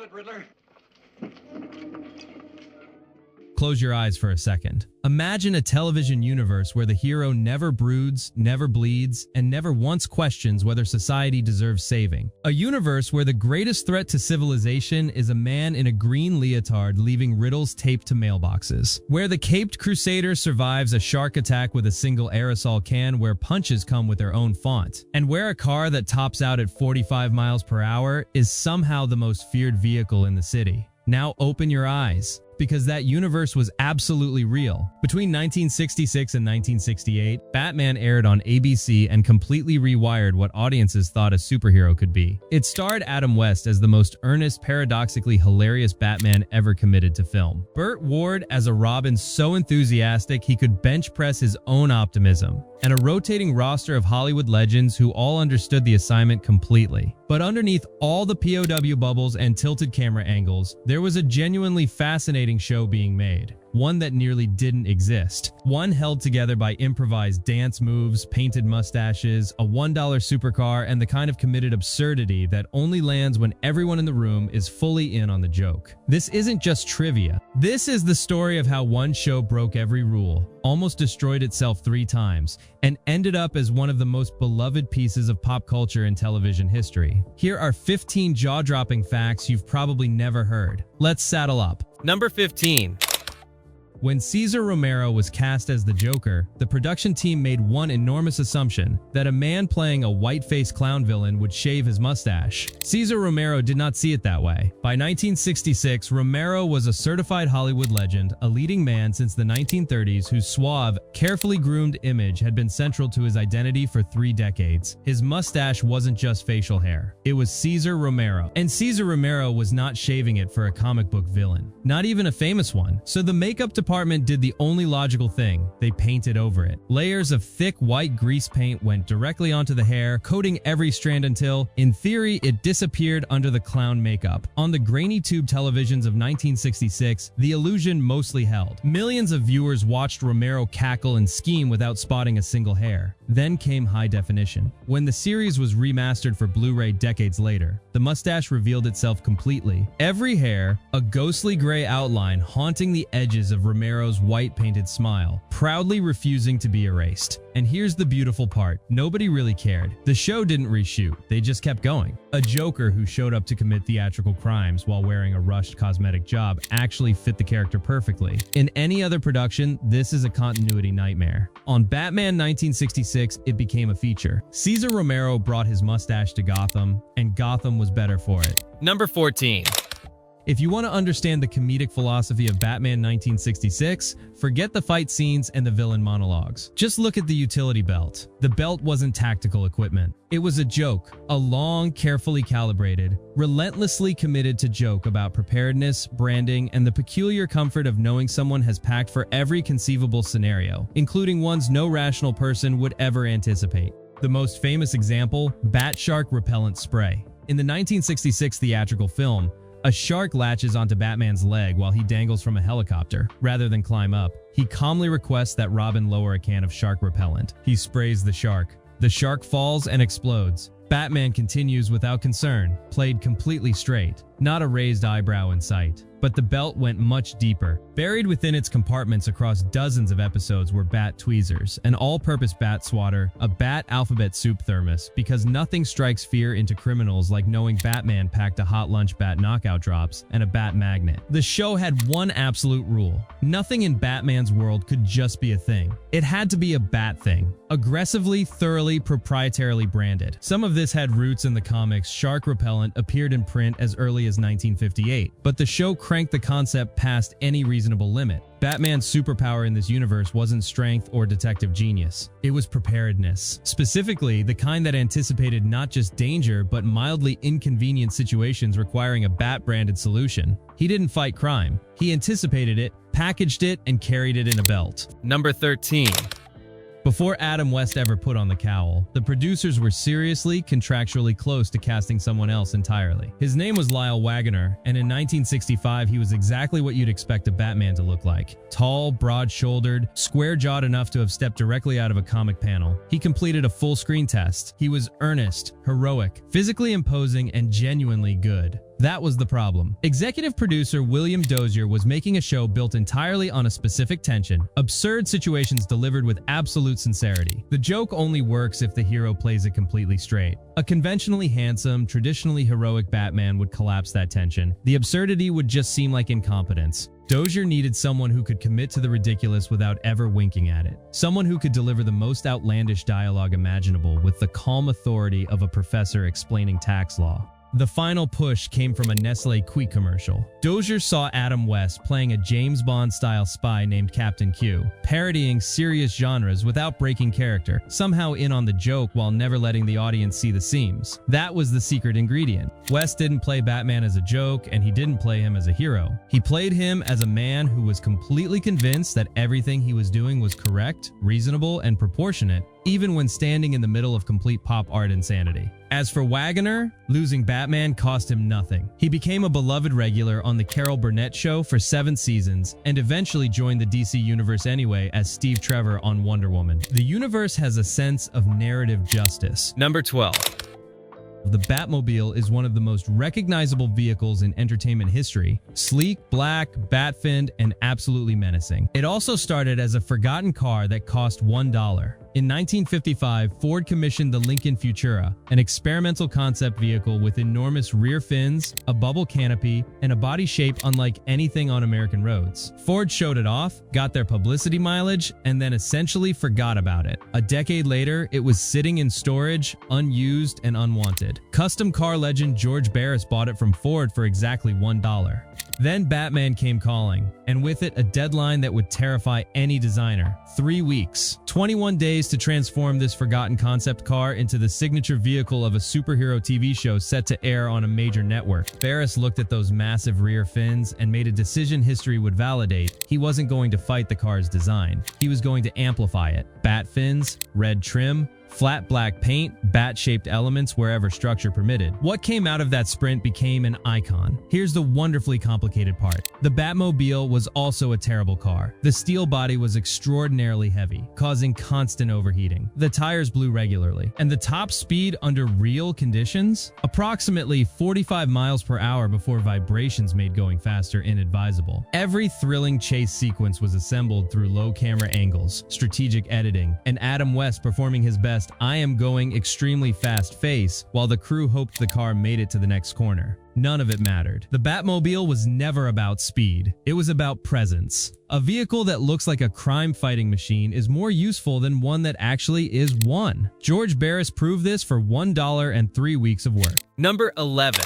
it, Riddler. Close your eyes for a second. Imagine a television universe where the hero never broods, never bleeds, and never once questions whether society deserves saving. A universe where the greatest threat to civilization is a man in a green leotard leaving riddles taped to mailboxes. Where the caped crusader survives a shark attack with a single aerosol can where punches come with their own font. And where a car that tops out at 45 miles per hour is somehow the most feared vehicle in the city. Now open your eyes, because that universe was absolutely real. Between 1966 and 1968, Batman aired on ABC and completely rewired what audiences thought a superhero could be. It starred Adam West as the most earnest, paradoxically hilarious Batman ever committed to film. Burt Ward as a Robin so enthusiastic he could bench press his own optimism, and a rotating roster of Hollywood legends who all understood the assignment completely. But underneath all the POW bubbles and tilted camera angles, there was a genuinely fascinating show being made. One that nearly didn't exist. One held together by improvised dance moves, painted mustaches, a $1 supercar, and the kind of committed absurdity that only lands when everyone in the room is fully in on the joke. This isn't just trivia. This is the story of how one show broke every rule, almost destroyed itself 3 times, and ended up as one of the most beloved pieces of pop culture in television history. Here are 15 jaw-dropping facts you've probably never heard. Let's saddle up. Number 15. When Caesar Romero was cast as the Joker, the production team made one enormous assumption, that a man playing a white-faced clown villain would shave his mustache. Caesar Romero did not see it that way. By 1966, Romero was a certified Hollywood legend, a leading man since the 1930s whose suave, carefully groomed image had been central to his identity for 3 decades. His mustache wasn't just facial hair. It was Caesar Romero. And Caesar Romero was not shaving it for a comic book villain. Not even a famous one. So the makeup department did the only logical thing. They painted over it. Layers of thick white grease paint went directly onto the hair, coating every strand until, in theory, it disappeared under the clown makeup. On the grainy tube televisions of 1966, the illusion mostly held. Millions of viewers watched Romero cackle and scheme without spotting a single hair. Then came high definition. When the series was remastered for Blu-ray decades later, the mustache revealed itself completely. Every hair, a ghostly gray outline haunting the edges of Romero's white-painted smile, proudly refusing to be erased. And here's the beautiful part. Nobody really cared. The show didn't reshoot. They just kept going. A Joker who showed up to commit theatrical crimes while wearing a rushed cosmetic job actually fit the character perfectly. In any other production, this is a continuity nightmare. On Batman 1966, it became a feature. Caesar Romero brought his mustache to Gotham, and Gotham was better for it. Number 14. If you want to understand the comedic philosophy of Batman 1966, forget the fight scenes and the villain monologues. Just look at the utility belt. The belt wasn't tactical equipment. It was a joke, a long, carefully calibrated, relentlessly committed to joke about preparedness, branding, and the peculiar comfort of knowing someone has packed for every conceivable scenario, including ones no rational person would ever anticipate. The most famous example, bat shark repellent spray. In the 1966 theatrical film, a shark latches onto Batman's leg while he dangles from a helicopter. Rather than climb up, he calmly requests that Robin lower a can of shark repellent. He sprays the shark. The shark falls and explodes. Batman continues without concern, played completely straight. Not a raised eyebrow in sight. But the belt went much deeper. Buried within its compartments across dozens of episodes were bat tweezers, an all-purpose bat swatter, a bat alphabet soup thermos, because nothing strikes fear into criminals like knowing Batman packed a hot lunch bat knockout drops and a bat magnet. The show had one absolute rule. Nothing in Batman's world could just be a thing. It had to be a bat thing. Aggressively, thoroughly, proprietarily branded. Some of this had roots in the comics. Shark repellent appeared in print as early as 1958, but the show cranked the concept past any reasonable limit. Batman's superpower in this universe wasn't strength or detective genius. It was preparedness. Specifically, the kind that anticipated not just danger, but mildly inconvenient situations requiring a bat-branded solution. He didn't fight crime. He anticipated it, packaged it, and carried it in a belt. Number 13. Before Adam West ever put on the cowl, the producers were seriously, contractually close to casting someone else entirely. His name was Lyle Waggoner, and in 1965 he was exactly what you'd expect a Batman to look like. Tall, broad-shouldered, square-jawed enough to have stepped directly out of a comic panel. He completed a full screen test. He was earnest, heroic, physically imposing, and genuinely good. That was the problem. Executive producer William Dozier was making a show built entirely on a specific tension, absurd situations delivered with absolute sincerity. The joke only works if the hero plays it completely straight. A conventionally handsome, traditionally heroic Batman would collapse that tension. The absurdity would just seem like incompetence. Dozier needed someone who could commit to the ridiculous without ever winking at it. Someone who could deliver the most outlandish dialogue imaginable with the calm authority of a professor explaining tax law. The final push came from a Nestlé Quik commercial. Dozier saw Adam West playing a James Bond-style spy named Captain Q, parodying serious genres without breaking character, somehow in on the joke while never letting the audience see the seams. That was the secret ingredient. West didn't play Batman as a joke, and he didn't play him as a hero. He played him as a man who was completely convinced that everything he was doing was correct, reasonable, and proportionate, even when standing in the middle of complete pop art insanity. As for Wagoner, losing Batman cost him nothing. He became a beloved regular on the Carol Burnett Show for 7 seasons and eventually joined the DC Universe anyway as Steve Trevor on Wonder Woman. The universe has a sense of narrative justice. Number 12. The Batmobile is one of the most recognizable vehicles in entertainment history. Sleek, black, bat-finned, and absolutely menacing. It also started as a forgotten car that cost $1. In 1955, Ford commissioned the Lincoln Futura, an experimental concept vehicle with enormous rear fins, a bubble canopy, and a body shape unlike anything on American roads. Ford showed it off, got their publicity mileage, and then essentially forgot about it. A decade later, it was sitting in storage, unused and unwanted. Custom car legend George Barris bought it from Ford for exactly $1. Then Batman came calling, and with it a deadline that would terrify any designer. 3 weeks. 21 days to transform this forgotten concept car into the signature vehicle of a superhero TV show set to air on a major network. Barris looked at those massive rear fins and made a decision history would validate. He wasn't going to fight the car's design. He was going to amplify it. Bat fins, red trim, flat black paint, bat-shaped elements wherever structure permitted. What came out of that sprint became an icon. Here's the wonderfully complicated part. The Batmobile was also a terrible car. The steel body was extraordinarily heavy, causing constant overheating. The tires blew regularly. And the top speed under real conditions? Approximately 45 miles per hour before vibrations made going faster inadvisable. Every thrilling chase sequence was assembled through low camera angles, strategic editing, and Adam West performing his best "I am going extremely fast" face while the crew hoped the car made it to the next corner. None of it mattered. The Batmobile was never about speed. It was about presence. A vehicle that looks like a crime-fighting machine is more useful than one that actually is one. George Barris proved this for $1 and 3 weeks of work. Number 11.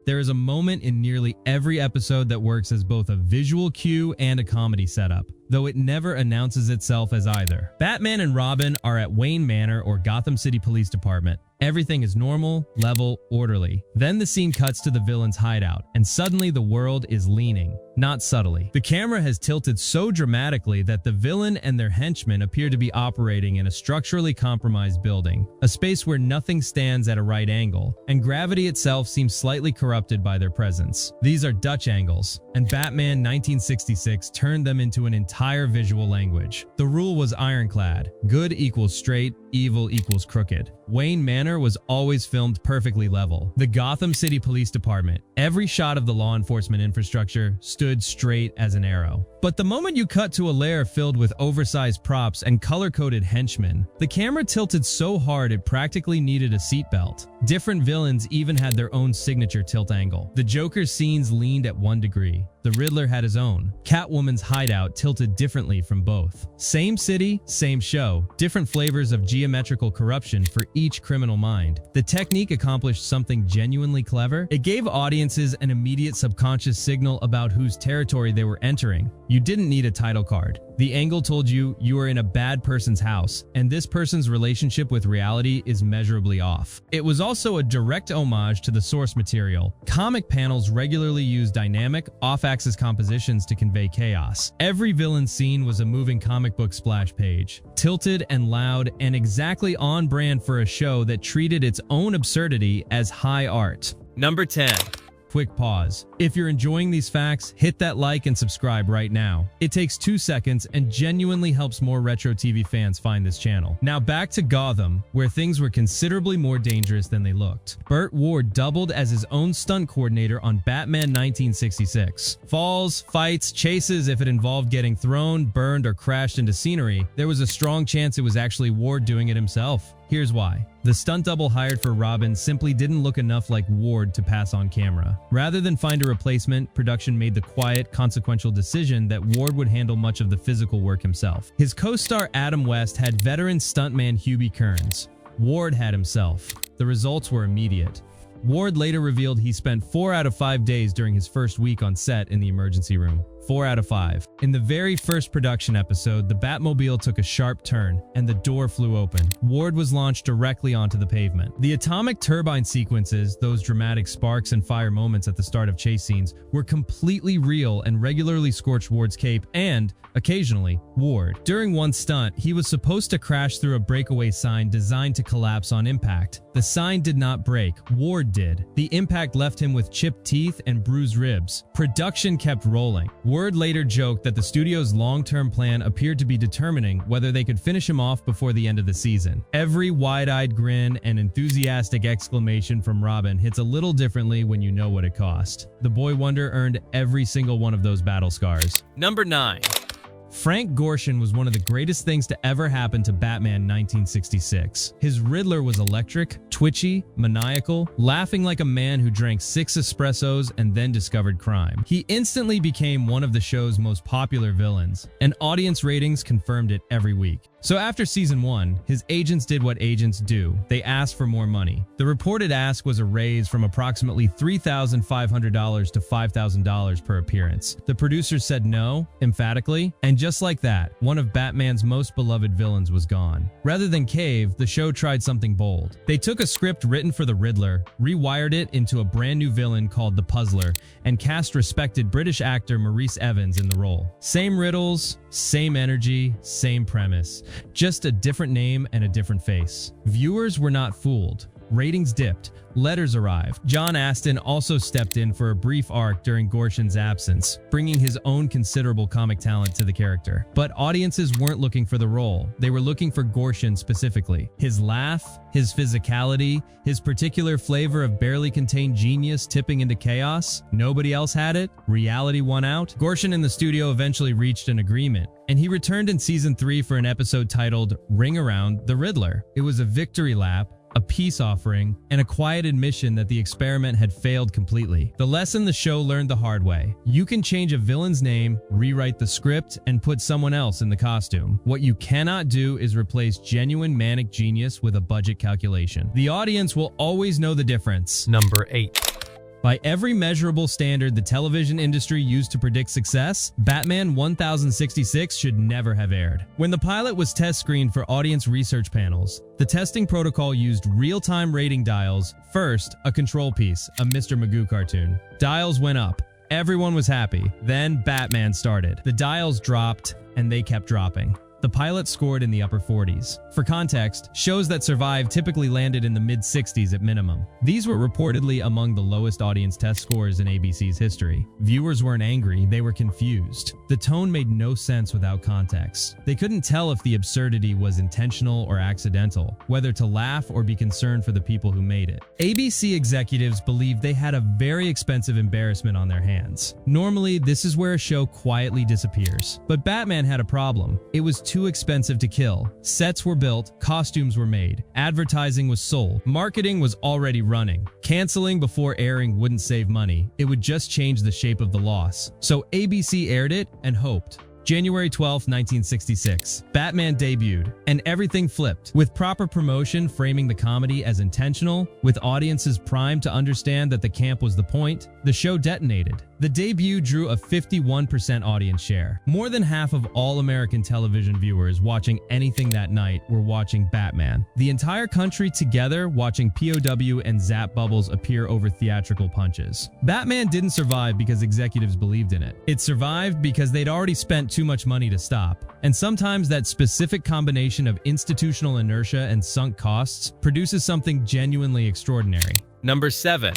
There is a moment in nearly every episode that works as both a visual cue and a comedy setup, though it never announces itself as either. Batman and Robin are at Wayne Manor or Gotham City Police Department. Everything is normal, level, orderly. Then the scene cuts to the villain's hideout, and suddenly the world is leaning, not subtly. The camera has tilted so dramatically that the villain and their henchmen appear to be operating in a structurally compromised building, a space where nothing stands at a right angle, and gravity itself seems slightly corrupted by their presence. These are Dutch angles, and Batman 1966 turned them into an entire visual language. The rule was ironclad: good equals straight, evil equals crooked. Wayne Manor was always filmed perfectly level. The Gotham City Police Department, every shot of the law enforcement infrastructure stood straight as an arrow. But the moment you cut to a lair filled with oversized props and color-coded henchmen, the camera tilted so hard it practically needed a seatbelt. Different villains even had their own signature tilt angle. The Joker's scenes leaned at 1 degree. The Riddler had his own. Catwoman's hideout tilted differently from both. Same city, same show, different flavors of geometrical corruption for each criminal mind. The technique accomplished something genuinely clever. It gave audiences an immediate subconscious signal about whose territory they were entering. You didn't need a title card. The angle told you were in a bad person's house, and this person's relationship with reality is measurably off. It was also a direct homage to the source material. Comic panels regularly use dynamic, off-axis compositions to convey chaos. Every villain scene was a moving comic book splash page, tilted and loud and exactly on brand for a show that treated its own absurdity as high art. Number 10. Quick pause. If you're enjoying these facts, hit that like and subscribe right now. It takes 2 seconds and genuinely helps more retro TV fans find this channel. Now back to Gotham, where things were considerably more dangerous than they looked. Burt Ward doubled as his own stunt coordinator on Batman 1966. Falls, fights, chases, if it involved getting thrown, burned, or crashed into scenery, there was a strong chance it was actually Ward doing it himself. Here's why. The stunt double hired for Robin simply didn't look enough like Ward to pass on camera. Rather than find a replacement, production made the quiet, consequential decision that Ward would handle much of the physical work himself. His co-star Adam West had veteran stuntman Hubie Kearns. Ward had himself. The results were immediate. Ward later revealed he spent 4 out of 5 days during his first week on set in the emergency room. 4 out of 5. In the very first production episode, the Batmobile took a sharp turn, and the door flew open. Ward was launched directly onto the pavement. The atomic turbine sequences, those dramatic sparks and fire moments at the start of chase scenes, were completely real and regularly scorched Ward's cape and, occasionally, Ward. During one stunt, he was supposed to crash through a breakaway sign designed to collapse on impact. The sign did not break. Ward did. The impact left him with chipped teeth and bruised ribs. Production kept rolling. Ward later joked that the studio's long-term plan appeared to be determining whether they could finish him off before the end of the season. Every wide-eyed grin and enthusiastic exclamation from Robin hits a little differently when you know what it cost. The Boy Wonder earned every single one of those battle scars. Number 9. Frank Gorshin was one of the greatest things to ever happen to Batman 1966. His Riddler was electric, twitchy, maniacal, laughing like a man who drank 6 espressos and then discovered crime. He instantly became one of the show's most popular villains, and audience ratings confirmed it every week. So after season 1, his agents did what agents do. They asked for more money. The reported ask was a raise from approximately $3,500 to $5,000 per appearance. The producers said no, emphatically, and just like that, one of Batman's most beloved villains was gone. Rather than cave, the show tried something bold. They took a script written for the Riddler, rewired it into a brand new villain called the Puzzler, and cast respected British actor Maurice Evans in the role. Same riddles, same energy, same premise. Just a different name and a different face. Viewers were not fooled. Ratings dipped. Letters arrived. John Astin also stepped in for a brief arc during Gorshin's absence, bringing his own considerable comic talent to the character. But audiences weren't looking for the role. They were looking for Gorshin specifically. His laugh, his physicality, his particular flavor of barely contained genius tipping into chaos. Nobody else had it. Reality won out. Gorshin and the studio eventually reached an agreement, and he returned in season 3 for an episode titled Ring Around the Riddler. It was a victory lap, a peace offering, and a quiet admission that the experiment had failed completely. The lesson the show learned the hard way. You can change a villain's name, rewrite the script, and put someone else in the costume. What you cannot do is replace genuine manic genius with a budget calculation. The audience will always know the difference. Number 8. By every measurable standard the television industry used to predict success, Batman 1066 should never have aired. When the pilot was test screened for audience research panels, the testing protocol used real-time rating dials. First, a control piece, a Mr. Magoo cartoon. Dials went up. Everyone was happy. Then Batman started. The dials dropped, and they kept dropping. The pilot scored in the upper 40s. For context, shows that survived typically landed in the mid-60s at minimum. These were reportedly among the lowest audience test scores in ABC's history. Viewers weren't angry, they were confused. The tone made no sense without context. They couldn't tell if the absurdity was intentional or accidental, whether to laugh or be concerned for the people who made it. ABC executives believed they had a very expensive embarrassment on their hands. Normally, this is where a show quietly disappears. But Batman had a problem. It was too expensive to kill. Sets were built, costumes were made, advertising was sold, marketing was already running. Canceling before airing wouldn't save money, it would just change the shape of the loss. So ABC aired it and hoped. January 12, 1966. Batman debuted, and everything flipped. With proper promotion framing the comedy as intentional, with audiences primed to understand that the camp was the point, the show detonated. The debut drew a 51% audience share. More than half of all American television viewers watching anything that night were watching Batman. The entire country together watching POW and Zap Bubbles appear over theatrical punches. Batman didn't survive because executives believed in it. It survived because they'd already spent too much money to stop. And sometimes that specific combination of institutional inertia and sunk costs produces something genuinely extraordinary. Number 7.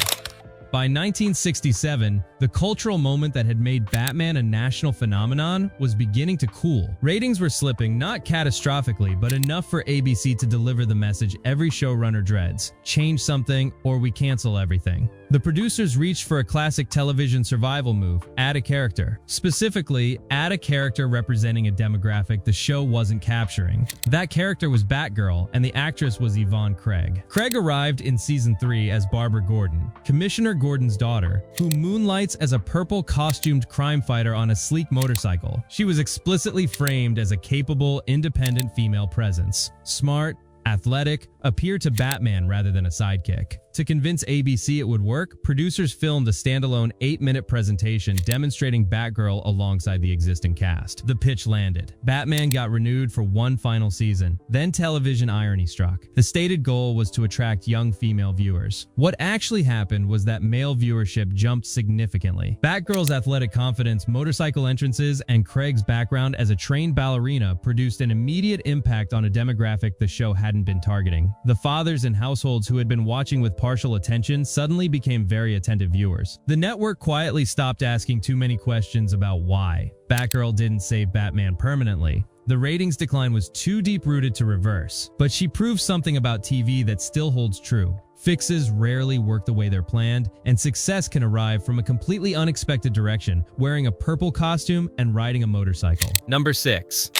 By 1967, the cultural moment that had made Batman a national phenomenon was beginning to cool. Ratings were slipping, not catastrophically, but enough for ABC to deliver the message every showrunner dreads: change something or we cancel everything. The producers reached for a classic television survival move: add a character. Specifically, add a character representing a demographic the show wasn't capturing. That character was Batgirl, and the actress was Yvonne Craig. Craig arrived in Season 3 as Barbara Gordon, Commissioner Gordon's daughter, who moonlights as a purple-costumed crime fighter on a sleek motorcycle. She was explicitly framed as a capable, independent female presence. Smart, athletic, appear to Batman rather than a sidekick. To convince ABC it would work, producers filmed a standalone 8-minute presentation demonstrating Batgirl alongside the existing cast. The pitch landed. Batman got renewed for one final season. Then television irony struck. The stated goal was to attract young female viewers. What actually happened was that male viewership jumped significantly. Batgirl's athletic confidence, motorcycle entrances, and Craig's background as a trained ballerina produced an immediate impact on a demographic the show hadn't been targeting. The fathers in households who had been watching with partial attention suddenly became very attentive viewers. The network quietly stopped asking too many questions about why Batgirl didn't save Batman permanently. The ratings decline was too deep-rooted to reverse, but she proved something about TV that still holds true. Fixes rarely work the way they're planned, and success can arrive from a completely unexpected direction, wearing a purple costume and riding a motorcycle. Number 6.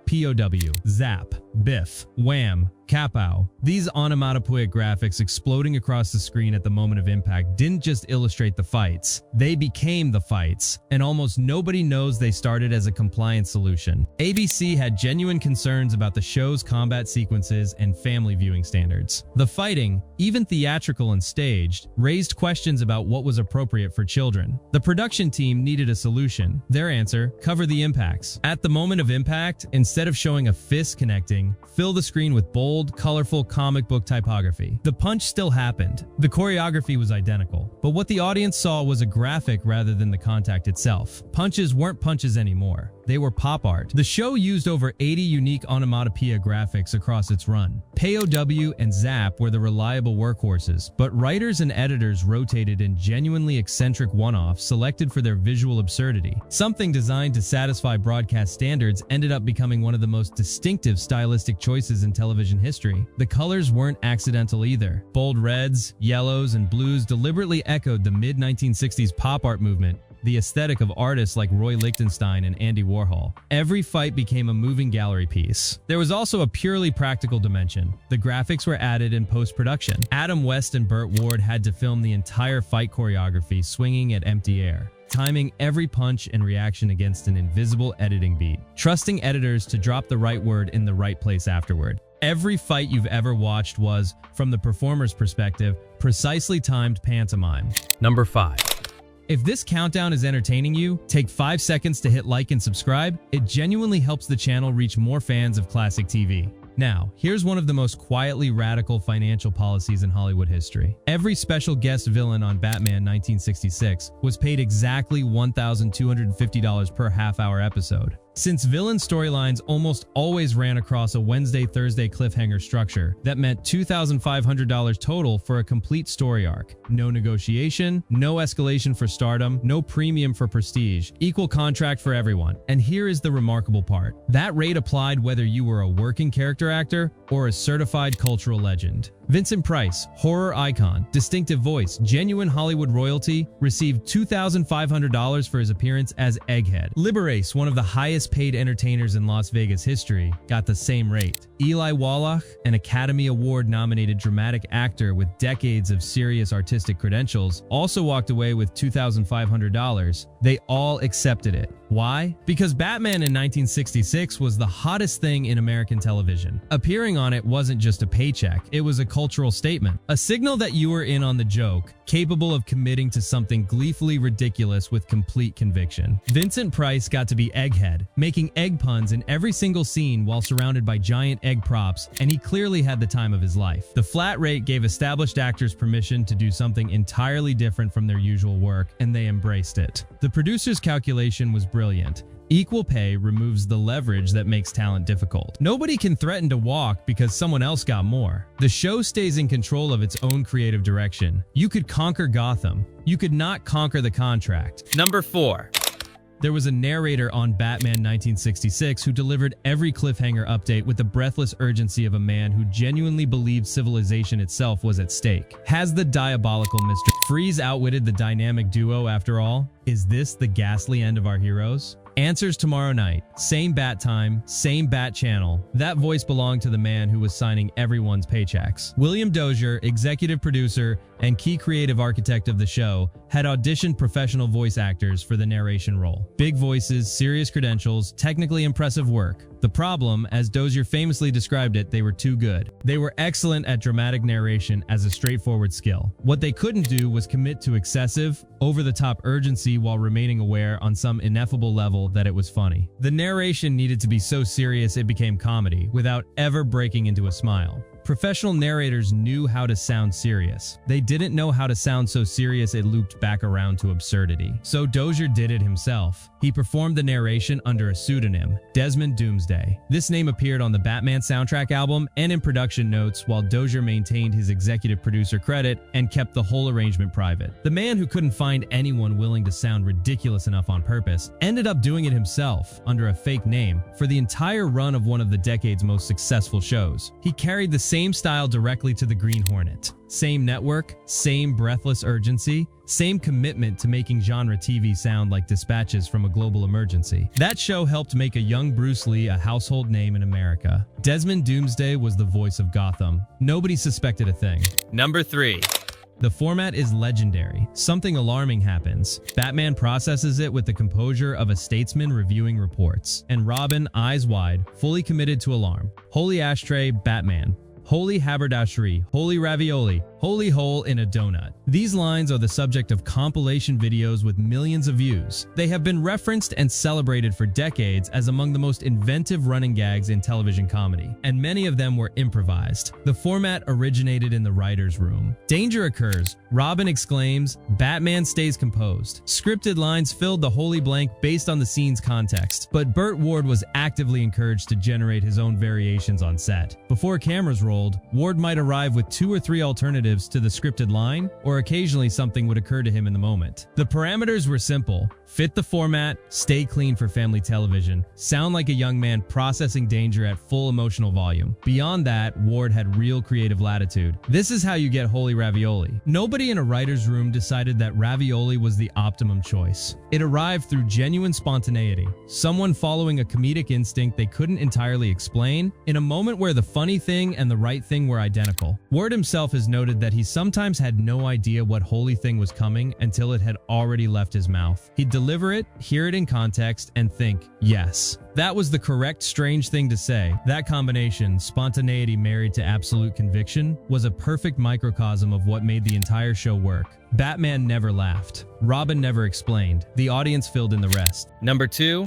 POW, Zap, Biff, Wham, Kapow. These onomatopoeic graphics exploding across the screen at the moment of impact didn't just illustrate the fights, they became the fights, and almost nobody knows they started as a compliance solution. ABC had genuine concerns about the show's combat sequences and family viewing standards. The fighting, even theatrical and staged, raised questions about what was appropriate for children. The production team needed a solution. Their answer: cover the impacts. At the moment of impact, instead of showing a fist connecting, fill the screen with bold, colorful comic book typography. The punch still happened. The choreography was identical, but what the audience saw was a graphic rather than the contact itself. Punches weren't punches anymore. They were pop art. The show used over 80 unique onomatopoeia graphics across its run. POW and Zap were the reliable workhorses, but writers and editors rotated in genuinely eccentric one-offs selected for their visual absurdity. Something designed to satisfy broadcast standards ended up becoming one of the most distinctive stylistic choices in television history. The colors weren't accidental either. Bold reds, yellows, and blues deliberately echoed the mid-1960s pop art movement, the aesthetic of artists like Roy Lichtenstein and Andy Warhol. Every fight became a moving gallery piece. There was also a purely practical dimension. The graphics were added in post-production. Adam West and Burt Ward had to film the entire fight choreography swinging at empty air, timing every punch and reaction against an invisible editing beat, trusting editors to drop the right word in the right place afterward. Every fight you've ever watched was, from the performer's perspective, precisely timed pantomime. Number 5. If this countdown is entertaining you, take 5 seconds to hit like and subscribe. It genuinely helps the channel reach more fans of classic TV. Now, here's one of the most quietly radical financial policies in Hollywood history. Every special guest villain on Batman 1966 was paid exactly $1,250 per half-hour episode. Since villain storylines almost always ran across a Wednesday-Thursday cliffhanger structure, that meant $2,500 total for a complete story arc. No negotiation, no escalation for stardom, no premium for prestige, equal contract for everyone. And here is the remarkable part. That rate applied whether you were a working character actor or a certified cultural legend. Vincent Price, horror icon, distinctive voice, genuine Hollywood royalty, received $2,500 for his appearance as Egghead. Liberace, one of the highest paid entertainers in Las Vegas history, got the same rate. Eli Wallach, an Academy Award-nominated dramatic actor with decades of serious artistic credentials, also walked away with $2,500. They all accepted it. Why? Because Batman in 1966 was the hottest thing in American television. Appearing on it wasn't just a paycheck, it was a cultural statement. A signal that you were in on the joke, capable of committing to something gleefully ridiculous with complete conviction. Vincent Price got to be Egghead, making egg puns in every single scene while surrounded by giant egg props, and he clearly had the time of his life. The flat rate gave established actors permission to do something entirely different from their usual work, and they embraced it. The producer's calculation was brilliant. Equal pay removes the leverage that makes talent difficult. Nobody can threaten to walk because someone else got more. The show stays in control of its own creative direction. You could conquer Gotham. You could not conquer the contract. Number 4. There was a narrator on Batman 1966 who delivered every cliffhanger update with the breathless urgency of a man who genuinely believed civilization itself was at stake. Has the diabolical Mr. Freeze outwitted the dynamic duo after all? Is this the ghastly end of our heroes? Answers tomorrow night. Same bat time, same bat channel. That voice belonged to the man who was signing everyone's paychecks. William Dozier, executive producer and key creative architect of the show, had auditioned professional voice actors for the narration role. Big voices, serious credentials, technically impressive work. The problem, as Dozier famously described it, they were too good. They were excellent at dramatic narration as a straightforward skill. What they couldn't do was commit to excessive, over-the-top urgency while remaining aware on some ineffable level that it was funny. The narration needed to be so serious it became comedy, without ever breaking into a smile. Professional narrators knew how to sound serious. They didn't know how to sound so serious it looped back around to absurdity. So Dozier did it himself. He performed the narration under a pseudonym, Desmond Doomsday. This name appeared on the Batman soundtrack album and in production notes, while Dozier maintained his executive producer credit and kept the whole arrangement private. The man who couldn't find anyone willing to sound ridiculous enough on purpose ended up doing it himself under a fake name for the entire run of one of the decade's most successful shows. He carried the same style directly to the Green Hornet. Same network, same breathless urgency, same commitment to making genre TV sound like dispatches from a global emergency. That show helped make a young Bruce Lee a household name in America. Desmond Doomsday was the voice of Gotham. Nobody suspected a thing. Number 3. The format is legendary. Something alarming happens. Batman processes it with the composure of a statesman reviewing reports. And Robin, eyes wide, fully committed to alarm. Holy ashtray, Batman. Holy haberdashery, holy ravioli, holy hole in a donut. These lines are the subject of compilation videos with millions of views. They have been referenced and celebrated for decades as among the most inventive running gags in television comedy, and many of them were improvised. The format originated in the writer's room. Danger occurs. Robin exclaims, Batman stays composed. Scripted lines filled the holy blank based on the scene's context, but Burt Ward was actively encouraged to generate his own variations on set. Before cameras rolled, Ward might arrive with 2 or 3 alternatives to the scripted line, or occasionally something would occur to him in the moment. The parameters were simple. Fit the format, stay clean for family television, sound like a young man processing danger at full emotional volume. Beyond that, Ward had real creative latitude. This is how you get holy ravioli. Nobody in a writer's room decided that ravioli was the optimum choice. It arrived through genuine spontaneity, someone following a comedic instinct they couldn't entirely explain, in a moment where the funny thing and the right thing were identical. Ward himself has noted that he sometimes had no idea what holy thing was coming until it had already left his mouth. He'd deliver it, hear it in context, and think, yes. That was the correct strange thing to say. That combination, spontaneity married to absolute conviction, was a perfect microcosm of what made the entire show work. Batman never laughed. Robin never explained. The audience filled in the rest. Number 2.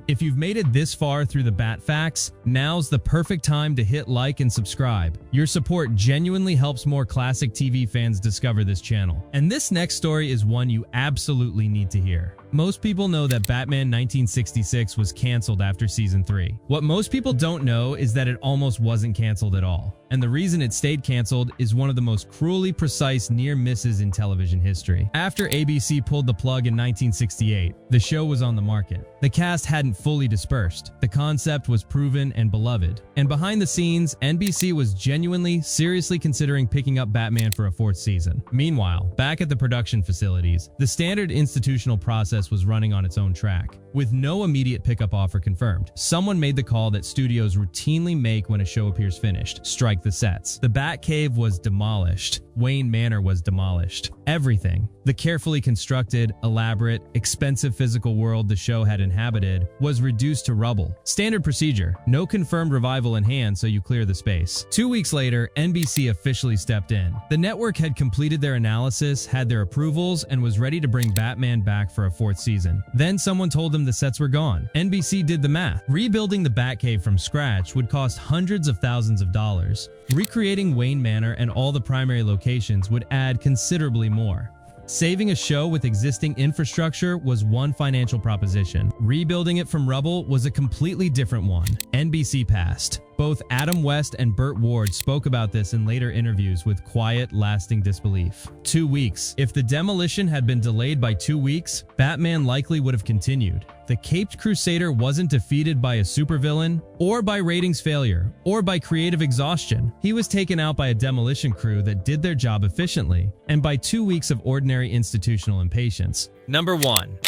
If you've made it this far through the Bat Facts, now's the perfect time to hit like and subscribe. Your support genuinely helps more classic TV fans discover this channel. And this next story is one you absolutely need to hear. Most people know that Batman 1966 was canceled after season 3. What most people don't know is that it almost wasn't canceled at all. And the reason it stayed canceled is one of the most cruelly precise near misses in television history. After ABC pulled the plug in 1968, the show was on the market. The cast hadn't fully dispersed. The concept was proven and beloved. And behind the scenes, NBC was genuinely, seriously considering picking up Batman for a 4th season. Meanwhile, back at the production facilities, the standard institutional process was running on its own track. With no immediate pickup offer confirmed, someone made the call that studios routinely make when a show appears finished: strike the sets. The Batcave was demolished. Wayne Manor was demolished. Everything. The carefully constructed, elaborate, expensive physical world the show had inhabited was reduced to rubble. Standard procedure. No confirmed revival in hand, so you clear the space. 2 weeks later, NBC officially stepped in. The network had completed their analysis, had their approvals, and was ready to bring Batman back for a 4th season. Then someone told them the sets were gone. NBC did the math. Rebuilding the Batcave from scratch would cost hundreds of thousands of dollars. Recreating Wayne Manor and all the primary locations would add considerably more. Saving a show with existing infrastructure was one financial proposition. Rebuilding it from rubble was a completely different one. NBC passed. Both Adam West and Burt Ward spoke about this in later interviews with quiet, lasting disbelief. 2 weeks. If the demolition had been delayed by 2 weeks, Batman likely would have continued. The Caped Crusader wasn't defeated by a supervillain, or by ratings failure, or by creative exhaustion. He was taken out by a demolition crew that did their job efficiently, and by 2 weeks of ordinary institutional impatience. Number 1.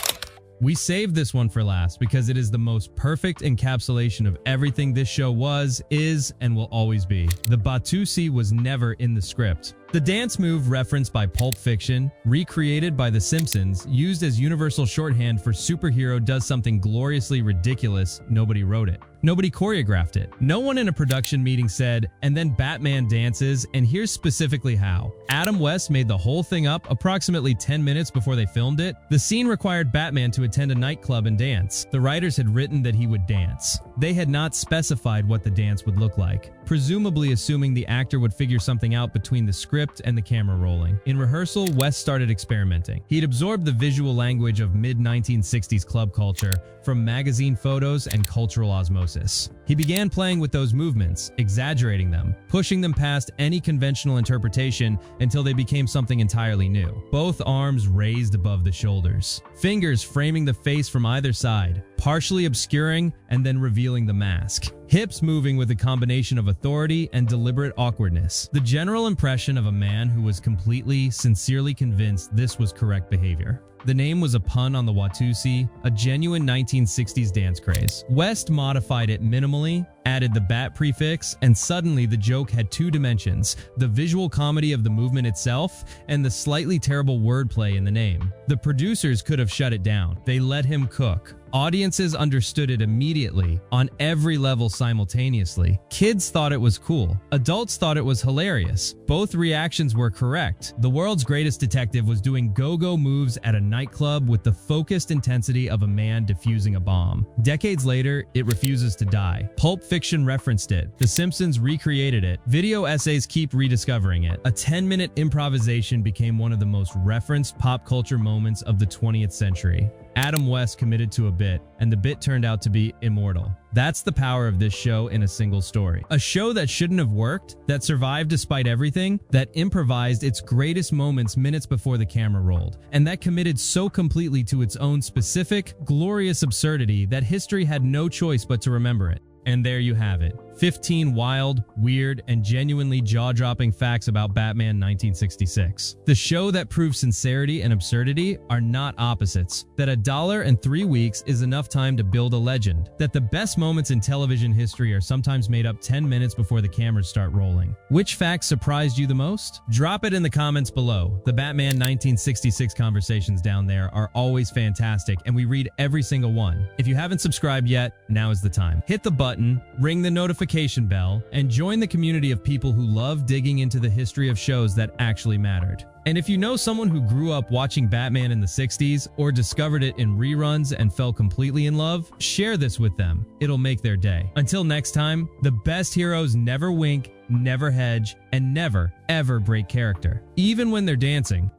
We saved this one for last because it is the most perfect encapsulation of everything this show was, is, and will always be. The Batusi was never in the script. The dance move referenced by Pulp Fiction, recreated by The Simpsons, used as universal shorthand for superhero does something gloriously ridiculous, nobody wrote it. Nobody choreographed it. No one in a production meeting said, and then Batman dances, and here's specifically how. Adam West made the whole thing up approximately 10 minutes before they filmed it. The scene required Batman to attend a nightclub and dance. The writers had written that he would dance. They had not specified what the dance would look like, presumably assuming the actor would figure something out between the script and the camera rolling. In rehearsal, West started experimenting. He'd absorbed the visual language of mid-1960s club culture from magazine photos and cultural osmosis. He began playing with those movements, exaggerating them, pushing them past any conventional interpretation until they became something entirely new. Both arms raised above the shoulders, fingers framing the face from either side, partially obscuring and then revealing the mask. Hips moving with a combination of authority and deliberate awkwardness. The general impression of a man who was completely, sincerely convinced this was correct behavior. The name was a pun on the Watusi, a genuine 1960s dance craze. West modified it minimally, added the bat prefix, and suddenly the joke had two dimensions: the visual comedy of the movement itself and the slightly terrible wordplay in the name. The producers could have shut it down. They let him cook. Audiences understood it immediately, on every level simultaneously. Kids thought it was cool. Adults thought it was hilarious. Both reactions were correct. The world's greatest detective was doing go-go moves at a nightclub with the focused intensity of a man defusing a bomb. Decades later, it refuses to die. Pulp Fiction referenced it. The Simpsons recreated it. Video essays keep rediscovering it. A 10-minute improvisation became one of the most referenced pop culture moments of the 20th century. Adam West committed to a bit, and the bit turned out to be immortal. That's the power of this show in a single story. A show that shouldn't have worked, that survived despite everything, that improvised its greatest moments minutes before the camera rolled, and that committed so completely to its own specific, glorious absurdity that history had no choice but to remember it. And there you have it. 15 wild, weird, and genuinely jaw-dropping facts about Batman 1966. The show that proves sincerity and absurdity are not opposites. That $1 and 3 weeks is enough time to build a legend. That the best moments in television history are sometimes made up 10 minutes before the cameras start rolling. Which facts surprised you the most? Drop it in the comments below. The Batman 1966 conversations down there are always fantastic, and we read every single one. If you haven't subscribed yet, now is the time. Hit the button, ring the notification bell, and join the community of people who love digging into the history of shows that actually mattered. And if you know someone who grew up watching Batman in the 60s or discovered it in reruns and fell completely in love, share this with them. It'll make their day. Until next time, the best heroes never wink, never hedge, and never, ever break character, even when they're dancing.